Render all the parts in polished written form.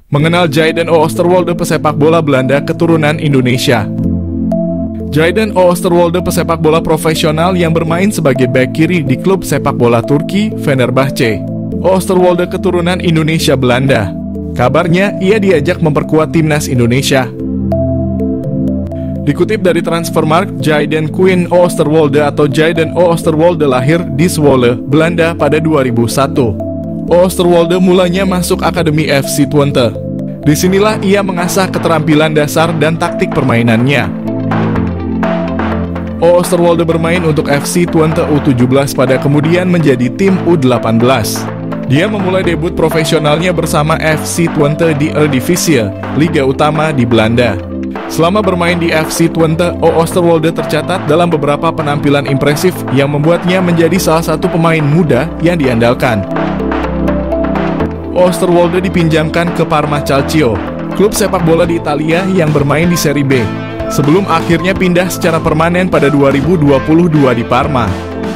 Mengenal Jayden Oosterwolde, pesepak bola Belanda keturunan Indonesia. Jayden Oosterwolde, pesepak bola profesional yang bermain sebagai bek kiri di klub sepak bola Turki, Fenerbahce. Oosterwolde keturunan Indonesia Belanda. Kabarnya, ia diajak memperkuat timnas Indonesia. Dikutip dari Transfermarkt, Jayden Quinn Oosterwolde atau Jayden Oosterwolde lahir di Zwolle, Belanda pada 2001. Oosterwolde mulanya masuk Akademi FC Twente. Disinilah ia mengasah keterampilan dasar dan taktik permainannya. Oosterwolde bermain untuk FC Twente U17 pada kemudian menjadi tim U18. Dia memulai debut profesionalnya bersama FC Twente di Eredivisie, Liga Utama di Belanda. Selama bermain di FC Twente, Oosterwolde tercatat dalam beberapa penampilan impresif yang membuatnya menjadi salah satu pemain muda yang diandalkan. Oosterwolde dipinjamkan ke Parma Calcio, klub sepak bola di Italia yang bermain di Serie B, sebelum akhirnya pindah secara permanen pada 2022 di Parma.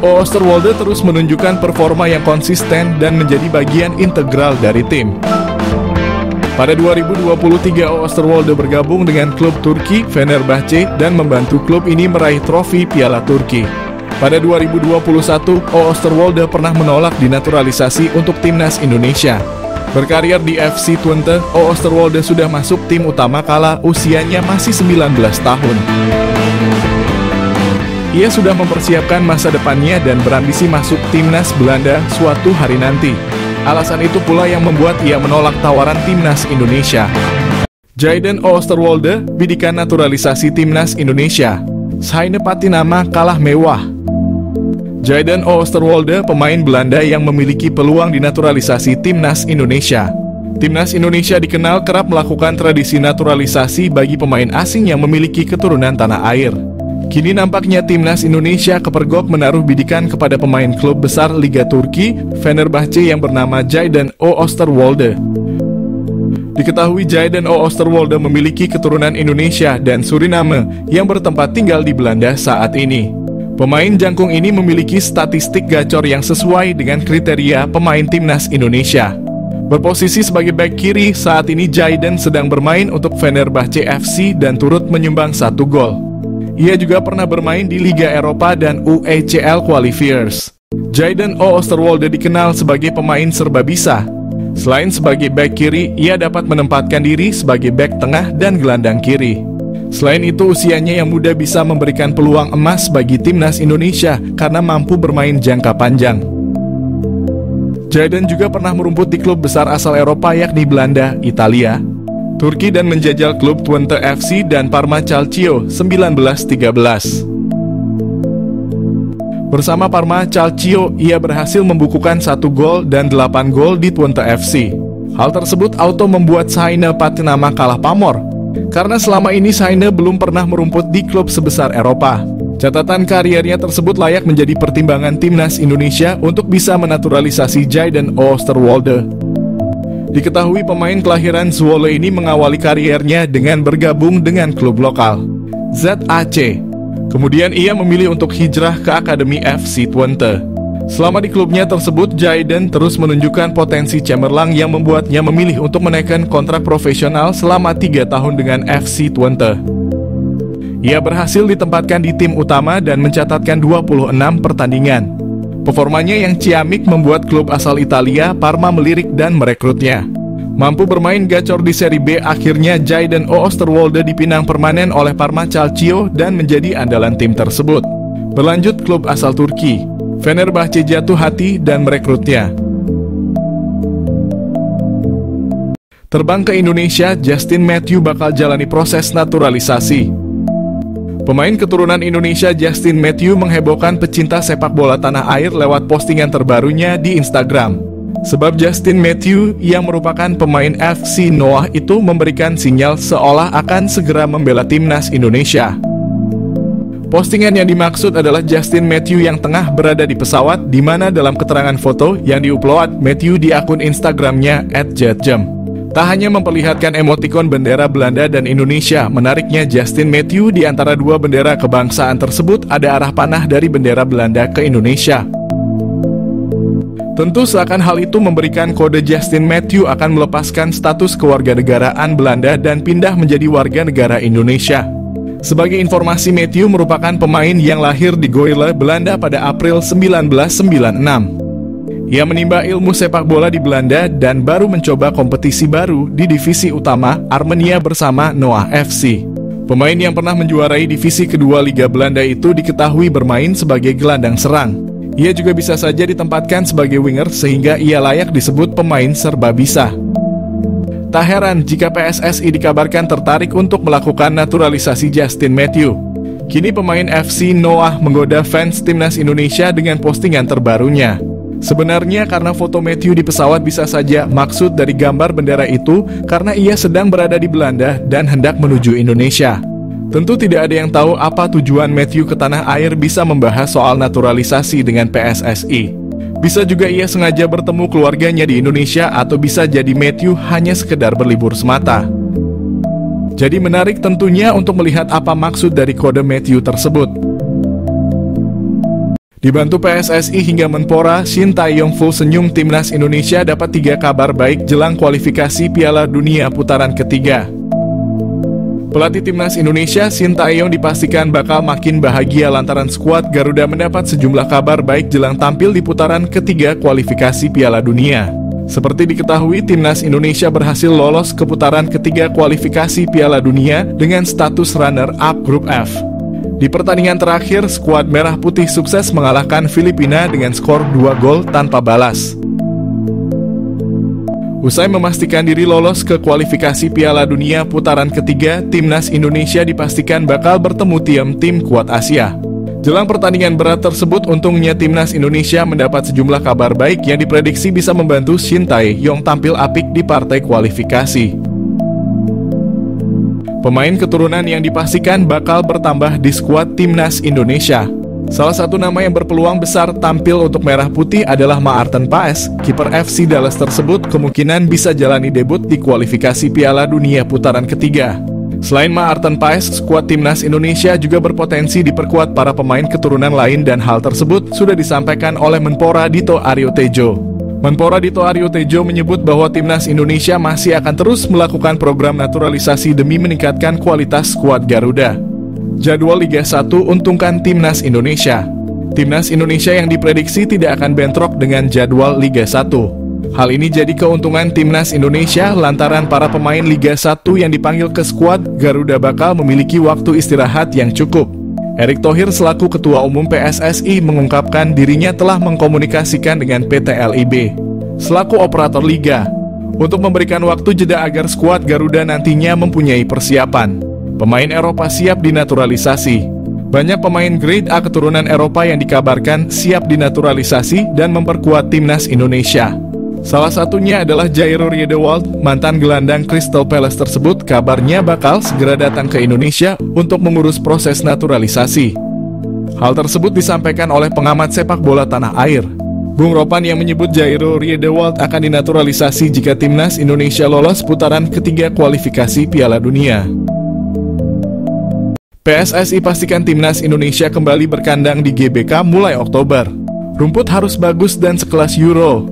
Oosterwolde terus menunjukkan performa yang konsisten dan menjadi bagian integral dari tim. Pada 2023, Oosterwolde bergabung dengan klub Turki, Fenerbahce, dan membantu klub ini meraih trofi Piala Turki. Pada 2021, Oosterwolde pernah menolak dinaturalisasi untuk timnas Indonesia. Berkarir di FC Twente, Oosterwolde sudah masuk tim utama kala usianya masih 19 tahun. Ia sudah mempersiapkan masa depannya dan berambisi masuk timnas Belanda suatu hari nanti. Alasan itu pula yang membuat ia menolak tawaran timnas Indonesia. Jayden Oosterwolde, bidikan naturalisasi timnas Indonesia. Seine patinama kalah mewah. Jayden Oosterwolde, pemain Belanda yang memiliki peluang dinaturalisasi timnas Indonesia. Timnas Indonesia dikenal kerap melakukan tradisi naturalisasi bagi pemain asing yang memiliki keturunan tanah air. Kini nampaknya timnas Indonesia kepergok menaruh bidikan kepada pemain klub besar Liga Turki, Fenerbahce yang bernama Jayden Oosterwolde. Diketahui Jayden Oosterwolde memiliki keturunan Indonesia dan Suriname yang bertempat tinggal di Belanda saat ini. Pemain jangkung ini memiliki statistik gacor yang sesuai dengan kriteria pemain timnas Indonesia. Berposisi sebagai bek kiri, saat ini Jayden sedang bermain untuk Fenerbahce FC dan turut menyumbang 1 gol. Ia juga pernah bermain di Liga Eropa dan UECL Qualifiers. Jayden Oosterwolde dikenal sebagai pemain serba bisa. Selain sebagai bek kiri, ia dapat menempatkan diri sebagai bek tengah dan gelandang kiri. Selain itu, usianya yang muda bisa memberikan peluang emas bagi timnas Indonesia karena mampu bermain jangka panjang. Jayden juga pernah merumput di klub besar asal Eropa yakni Belanda, Italia, Turki dan menjajal klub Twente FC dan Parma Calcio 1913. Bersama Parma Calcio, ia berhasil membukukan 1 gol dan 8 gol di Twente FC. Hal tersebut auto membuat Seine patinama kalah pamor, karena selama ini Seine belum pernah merumput di klub sebesar Eropa. Catatan kariernya tersebut layak menjadi pertimbangan timnas Indonesia untuk bisa menaturalisasi Jayden Oosterwolde. Diketahui pemain kelahiran Zwolle ini mengawali kariernya dengan bergabung dengan klub lokal, ZAC. Kemudian ia memilih untuk hijrah ke Akademi FC Twente. Selama di klubnya tersebut, Jayden terus menunjukkan potensi cemerlang yang membuatnya memilih untuk menaikkan kontrak profesional selama 3 tahun dengan FC Twente. Ia berhasil ditempatkan di tim utama dan mencatatkan 26 pertandingan. Performanya yang ciamik membuat klub asal Italia, Parma, melirik dan merekrutnya. Mampu bermain gacor di Serie B, akhirnya Jayden Oosterwolde dipinang permanen oleh Parma Calcio dan menjadi andalan tim tersebut. Berlanjut, klub asal Turki, Fenerbahce, jatuh hati dan merekrutnya. Terbang ke Indonesia, Justin Matthew bakal jalani proses naturalisasi. Pemain keturunan Indonesia Justin Matthew menghebohkan pecinta sepak bola tanah air lewat postingan terbarunya di Instagram. Sebab Justin Matthew yang merupakan pemain FC Noah itu memberikan sinyal seolah akan segera membela timnas Indonesia. Postingan yang dimaksud adalah Justin Matthew yang tengah berada di pesawat, di mana dalam keterangan foto yang diupload Matthew di akun Instagramnya @jetjam. Tak hanya memperlihatkan emotikon bendera Belanda dan Indonesia, menariknya Justin Matthew di antara 2 bendera kebangsaan tersebut ada arah panah dari bendera Belanda ke Indonesia. Tentu seakan hal itu memberikan kode Justin Matthew akan melepaskan status kewarganegaraan Belanda dan pindah menjadi warga negara Indonesia. Sebagai informasi, Matthew merupakan pemain yang lahir di Goirle, Belanda pada April 1996. Ia menimba ilmu sepak bola di Belanda dan baru mencoba kompetisi baru di divisi utama Armenia bersama Noah FC. Pemain yang pernah menjuarai divisi kedua Liga Belanda itu diketahui bermain sebagai gelandang serang. Ia juga bisa saja ditempatkan sebagai winger sehingga ia layak disebut pemain serba bisa. Tak heran jika PSSI dikabarkan tertarik untuk melakukan naturalisasi Justin Matthew. Kini pemain FC Noah menggoda fans timnas Indonesia dengan postingan terbarunya. Sebenarnya karena foto Matthew di pesawat bisa saja maksud dari gambar bendera itu karena ia sedang berada di Belanda dan hendak menuju Indonesia. Tentu tidak ada yang tahu apa tujuan Matthew ke tanah air bisa membahas soal naturalisasi dengan PSSI. Bisa juga ia sengaja bertemu keluarganya di Indonesia atau bisa jadi Matthew hanya sekedar berlibur semata. Jadi menarik tentunya untuk melihat apa maksud dari kode Matthew tersebut. Dibantu PSSI hingga Menpora, Shin Tae-yong full senyum timnas Indonesia dapat 3 kabar baik jelang kualifikasi Piala Dunia putaran ketiga. Pelatih timnas Indonesia Shin Tae-yong dipastikan bakal makin bahagia lantaran skuad Garuda mendapat sejumlah kabar baik jelang tampil di putaran ketiga kualifikasi Piala Dunia. Seperti diketahui, timnas Indonesia berhasil lolos ke putaran ketiga kualifikasi Piala Dunia dengan status runner-up grup F. Di pertandingan terakhir, skuad Merah Putih sukses mengalahkan Filipina dengan skor 2 gol tanpa balas. Usai memastikan diri lolos ke kualifikasi Piala Dunia putaran ketiga, timnas Indonesia dipastikan bakal bertemu tim kuat Asia. Jelang pertandingan berat tersebut, untungnya timnas Indonesia mendapat sejumlah kabar baik yang diprediksi bisa membantu Shin Tae-yong tampil apik di partai kualifikasi. Pemain keturunan yang dipastikan bakal bertambah di skuad timnas Indonesia. Salah satu nama yang berpeluang besar tampil untuk Merah Putih adalah Maarten Paes. Kiper FC Dallas tersebut kemungkinan bisa jalani debut di kualifikasi Piala Dunia putaran ketiga. Selain Maarten Paes, skuad timnas Indonesia juga berpotensi diperkuat para pemain keturunan lain dan hal tersebut sudah disampaikan oleh Menpora Dito Aryo Tejo. Menpora Dito Aryo Tejo menyebut bahwa timnas Indonesia masih akan terus melakukan program naturalisasi demi meningkatkan kualitas skuad Garuda. Jadwal Liga 1 untungkan timnas Indonesia. Timnas Indonesia yang diprediksi tidak akan bentrok dengan jadwal Liga 1. Hal ini jadi keuntungan timnas Indonesia lantaran para pemain Liga 1 yang dipanggil ke skuad Garuda bakal memiliki waktu istirahat yang cukup. Erick Thohir selaku Ketua Umum PSSI mengungkapkan dirinya telah mengkomunikasikan dengan PT LIB selaku operator liga untuk memberikan waktu jeda agar skuad Garuda nantinya mempunyai persiapan. Pemain Eropa siap dinaturalisasi. Banyak pemain grade A keturunan Eropa yang dikabarkan siap dinaturalisasi dan memperkuat timnas Indonesia. Salah satunya adalah Jairo Riedewald, mantan gelandang Crystal Palace tersebut kabarnya bakal segera datang ke Indonesia untuk mengurus proses naturalisasi. Hal tersebut disampaikan oleh pengamat sepak bola tanah air, Bung Ropan, yang menyebut Jairo Riedewald akan dinaturalisasi jika timnas Indonesia lolos putaran ketiga kualifikasi Piala Dunia. PSSI pastikan timnas Indonesia kembali berkandang di GBK mulai Oktober. Rumput harus bagus dan sekelas Euro.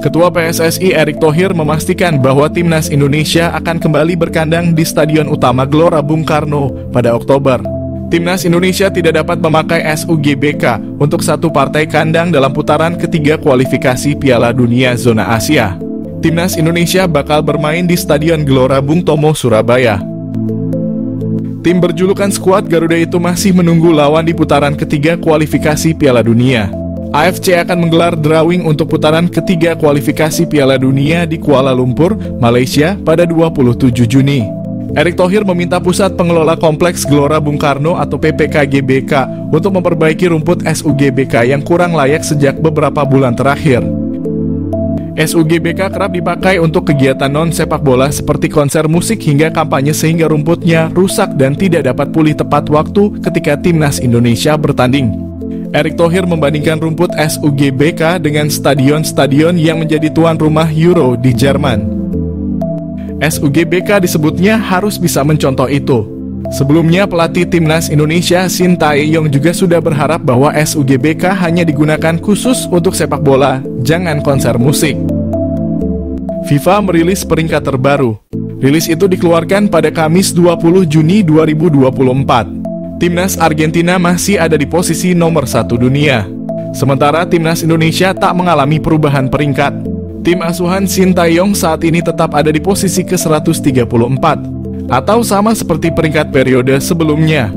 Ketua PSSI Erick Thohir memastikan bahwa timnas Indonesia akan kembali berkandang di Stadion Utama Gelora Bung Karno pada Oktober. Timnas Indonesia tidak dapat memakai SUGBK untuk satu partai kandang dalam putaran ketiga kualifikasi Piala Dunia Zona Asia. Timnas Indonesia bakal bermain di Stadion Gelora Bung Tomo, Surabaya. Tim berjulukan skuad Garuda itu masih menunggu lawan di putaran ketiga kualifikasi Piala Dunia. AFC akan menggelar drawing untuk putaran ketiga kualifikasi Piala Dunia di Kuala Lumpur, Malaysia pada 27 Juni. Erick Thohir meminta pusat pengelola kompleks Gelora Bung Karno atau PPKGBK untuk memperbaiki rumput SUGBK yang kurang layak sejak beberapa bulan terakhir. SUGBK kerap dipakai untuk kegiatan non-sepak bola seperti konser musik hingga kampanye sehingga rumputnya rusak dan tidak dapat pulih tepat waktu ketika timnas Indonesia bertanding. Erick Thohir membandingkan rumput SUGBK dengan stadion-stadion yang menjadi tuan rumah Euro di Jerman. SUGBK disebutnya harus bisa mencontoh itu. Sebelumnya, pelatih timnas Indonesia Shin Tae-yong juga sudah berharap bahwa SUGBK hanya digunakan khusus untuk sepak bola, jangan konser musik. FIFA merilis peringkat terbaru. Rilis itu dikeluarkan pada Kamis 20 Juni 2024. Timnas Argentina masih ada di posisi nomor 1 dunia. Sementara timnas Indonesia tak mengalami perubahan peringkat. Tim asuhan Shin Tae-yong saat ini tetap ada di posisi ke-134. Atau sama seperti peringkat periode sebelumnya.